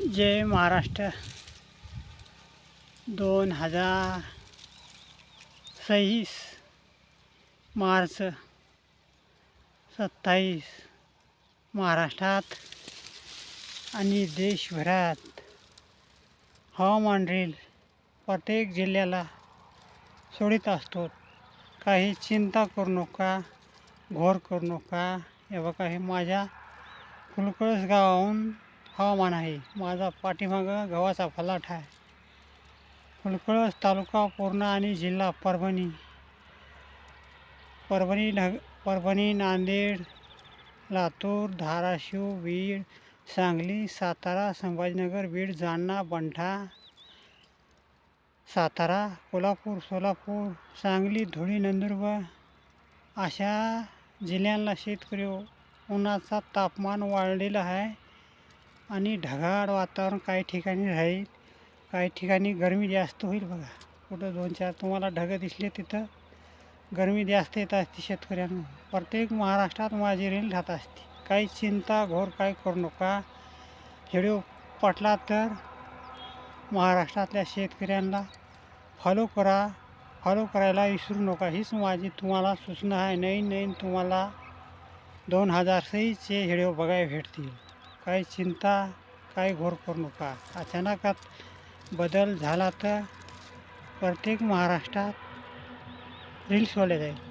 जय महाराष्ट्र 2026 मार्च 27 महाराष्ट्रात आणि देशभरात हवामान रील प्रत्येक जिल्ह्याला सोडित असतो. काही चिंता करू नका, घोर करू नका. हे बघा, हे माझ्या फुलकळस गावाहून हवामान आहे. माझा पाठीमागं गव्हाचा फलाट आहे. फुलकळस तालुका पूर्णा आणि जिल्हा परभणी, नांदेड, लातूर, धाराशिव, बीड, सांगली, सातारा, संभाजीनगर, बीड, जालना, बंठा, सातारा, कोल्हापूर, सोलापूर, सांगली, धुळे, नंदुरबार अशा जिल्ह्यांना शेतकरी उन्हाचा तापमान वाढलेलं आहे आणि ढगाळ वातावरण काही ठिकाणी राहील. काही ठिकाणी गरमी जास्त होईल. बघा, कुठं 2-4 तुम्हाला ढगं दिसले तिथं गरमी जास्त येत असते शेतकऱ्यांना. प्रत्येक महाराष्ट्रात माझी रील राहत असते. काही चिंता घोर काही करू नका. व्हिडिओ पटला तर महाराष्ट्रातल्या शेतकऱ्यांना फॉलो करायला विसरू नका. हीच माझी तुम्हाला सूचना आहे. नवीन तुम्हाला 2026चे व्हिडिओ बघायला भेटतील. काही चिंता काही घोर करू नका. अचानकात बदल झाला तर प्रत्येक महाराष्ट्रात रील सोडले जाईल.